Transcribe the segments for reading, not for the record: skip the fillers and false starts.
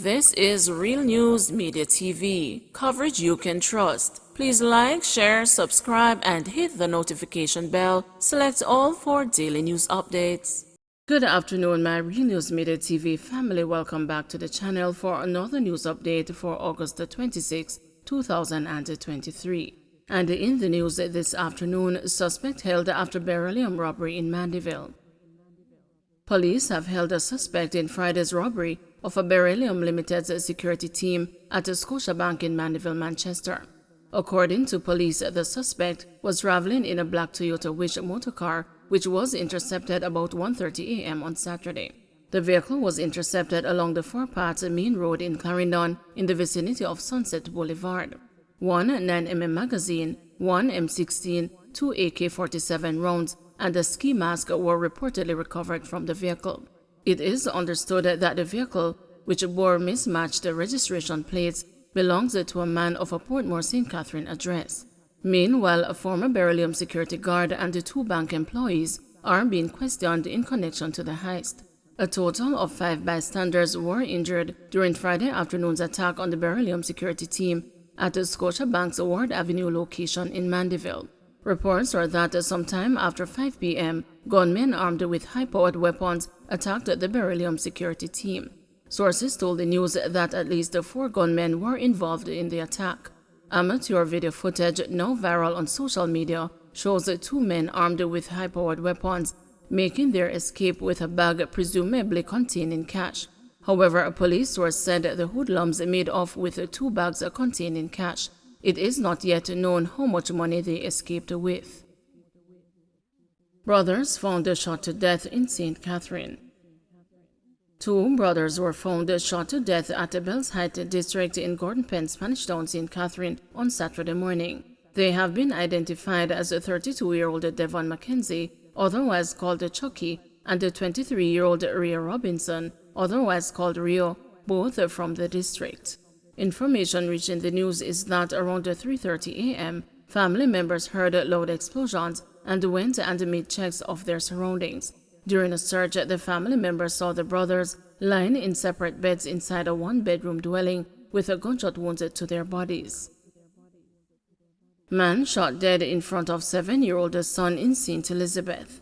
This is Real News Media TV, coverage you can trust. Please like, share, subscribe, and hit the notification bell. Select all for daily news updates. Good afternoon, my Real News Media TV family. Welcome back to the channel for another news update for August the 26th, 2023. And in the news this afternoon, suspect held after Beryllium robbery in Mandeville. Police have held a suspect in Friday's robbery of a Beryllium Limited security team at a Scotiabank in Mandeville, Manchester. According to police, the suspect was traveling in a black Toyota Wish motorcar, which was intercepted about 1:30 a.m. on Saturday. The vehicle was intercepted along the footpath main road in Clarendon in the vicinity of Sunset Boulevard. One 9mm magazine, one M16, two AK-47 rounds, and a ski mask were reportedly recovered from the vehicle. It is understood that the vehicle, which bore mismatched registration plates, belongs to a man of a Portmore St. Catherine address. Meanwhile, a former Beryllium security guard and the two bank employees are being questioned in connection to the heist. A total of 5 bystanders were injured during Friday afternoon's attack on the Beryllium security team at the Scotiabank's Ward Avenue location in Mandeville. Reports are that sometime after 5 p.m., gunmen armed with high-powered weapons attacked the Beryllium security team. Sources told the news that at least 4 gunmen were involved in the attack. Amateur video footage, now viral on social media, shows 2 men armed with high-powered weapons making their escape with a bag presumably containing cash. However, a police source said the hoodlums made off with 2 bags containing cash. It is not yet known how much money they escaped with. Brothers found shot to death in St. Catherine. 2 brothers were found shot to death at the Bells Height district in Gordon Penn, Spanish Town, St. Catherine on Saturday morning. They have been identified as a 32-year-old Devon Mackenzie, otherwise called Chucky, and a 23-year-old Rio Robinson, otherwise called Rio, both from the district. Information reaching the news is that around 3:30 a.m., family members heard loud explosions and went and made checks of their surroundings. During a search, the family members saw the brothers lying in separate beds inside a 1-bedroom dwelling with a gunshot wounds to their bodies. Man shot dead in front of 7-year-old son in St. Elizabeth.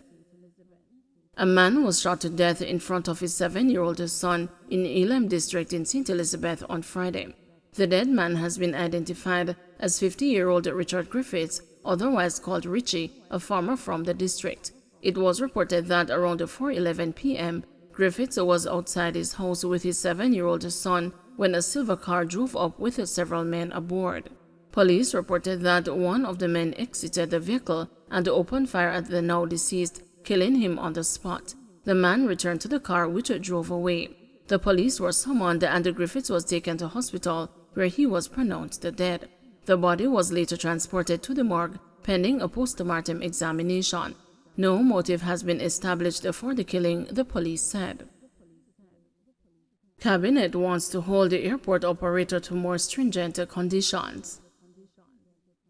A man was shot to death in front of his 7-year-old son in Elam district in St. Elizabeth on Friday. The dead man has been identified as 50-year-old Richard Griffiths, otherwise called Richie, a farmer from the district. It was reported that around 4:11 p.m., Griffiths was outside his house with his 7-year-old son when a silver car drove up with several men aboard. Police reported that one of the men exited the vehicle and opened fire at the now deceased, killing him on the spot. The man returned to the car, which drove away. The police were summoned and Griffiths was taken to hospital, where he was pronounced dead. The body was later transported to the morgue, pending a post-mortem examination. No motive has been established for the killing, the police said. Cabinet wants to hold the airport operator to more stringent conditions.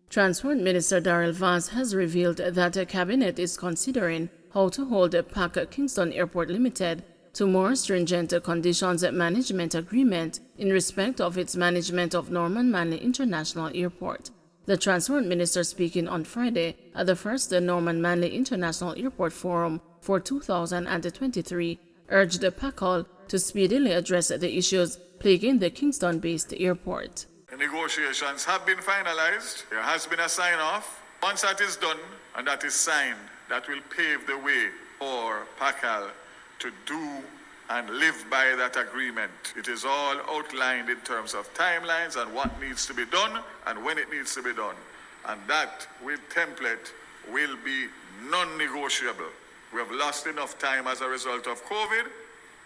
Transport Minister Darrell Vance has revealed that the Cabinet is considering how to hold PAC Kingston Airport Limited to more stringent conditions management agreement in respect of its management of Norman Manley International Airport. The Transport Minister, speaking on Friday at the first Norman Manley International Airport Forum for 2023, urged PACL to speedily address the issues plaguing the Kingston-based airport. The negotiations have been finalized. There has been a sign-off. Once that is done and that is signed, that will pave the way for PACL to do and live by that agreement. It is all outlined in terms of timelines and what needs to be done and when it needs to be done. And that with template will be non-negotiable. We have lost enough time as a result of COVID,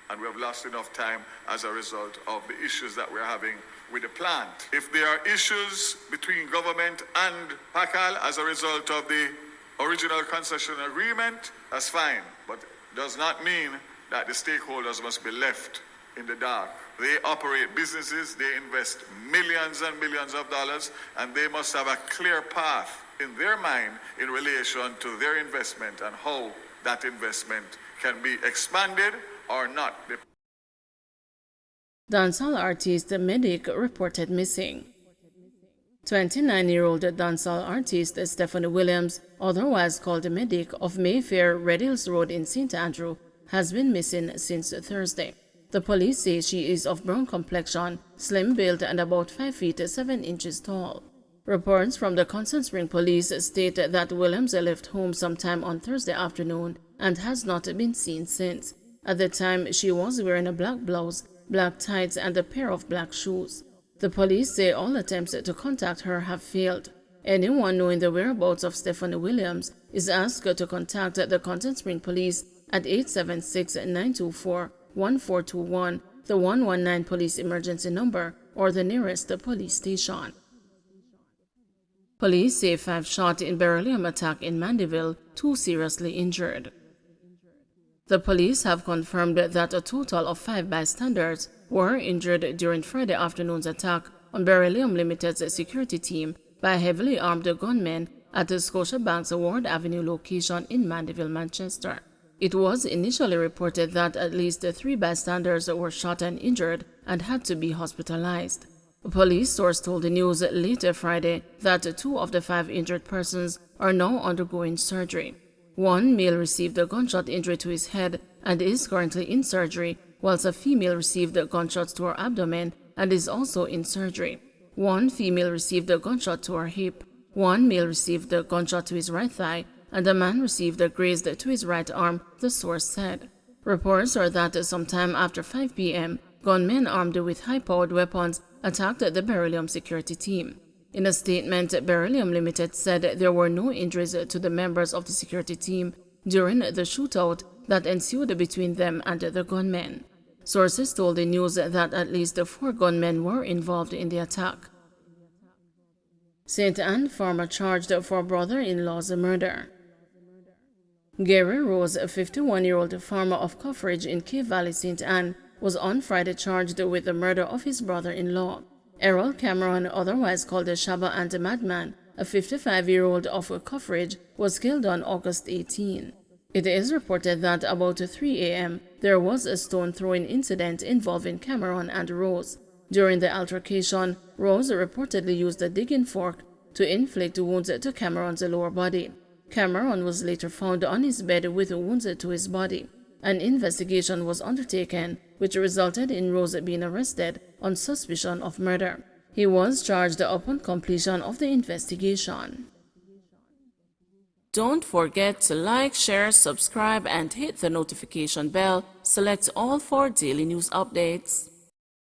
and we have lost enough time as a result of the issues that we're having with the plant. If there are issues between government and PACL as a result of the original concession agreement, that's fine, but does not mean that the stakeholders must be left in the dark. They operate businesses, they invest millions and millions of dollars, and they must have a clear path in their mind in relation to their investment and how that investment can be expanded or not. Dancehall artist Medic reported missing. 29-year-old dancehall artist Stephanie Williams, otherwise called Medic, of Mayfair Red Hills Road in St. Andrew, has been missing since Thursday. The police say she is of brown complexion, slim build, and about 5 feet 7 inches tall. Reports from the Constant Spring Police state that Williams left home sometime on Thursday afternoon and has not been seen since. At the time, she was wearing a black blouse, black tights, and a pair of black shoes. The police say all attempts to contact her have failed. Anyone knowing the whereabouts of Stephanie Williams is asked to contact the Constant Spring Police at 876-924-1421, the 119 police emergency number, or the nearest police station. Police say 5 shot in Beryllium attack in Mandeville, 2 seriously injured. The police have confirmed that a total of 5 bystanders were injured during Friday afternoon's attack on Beryllium Limited's security team by heavily armed gunmen at the Scotiabank's Ward Avenue location in Mandeville, Manchester. It was initially reported that at least 3 bystanders were shot and injured and had to be hospitalized. A police source told the news later Friday that 2 of the 5 injured persons are now undergoing surgery. One male received a gunshot injury to his head and is currently in surgery, whilst a female received gunshots to her abdomen and is also in surgery. One female received a gunshot to her hip, one male received a gunshot to his right thigh, and a man received a graze to his right arm, the source said. Reports are that sometime after 5 p.m., gunmen armed with high-powered weapons attacked the Beryllium security team. In a statement, Beryllium Limited said there were no injuries to the members of the security team during the shootout that ensued between them and the gunmen. Sources told the news that at least 4 gunmen were involved in the attack. St. Anne farmer charged for brother-in-law's murder. Gary Rose, a 51-year-old farmer of Coffridge in Cave Valley, St. Anne, was on Friday charged with the murder of his brother-in-law. Errol Cameron, otherwise called the Shabba and the Madman, a 55-year-old of Coffridge, was killed on August 18. It is reported that about 3 a.m. there was a stone-throwing incident involving Cameron and Rose. During the altercation, Rose reportedly used a digging fork to inflict wounds to Cameron's lower body. Cameron was later found on his bed with wounds to his body. An investigation was undertaken, which resulted in Rose being arrested on suspicion of murder. He was charged upon completion of the investigation. Don't forget to like, share, subscribe, and hit the notification bell. Select all for daily news updates.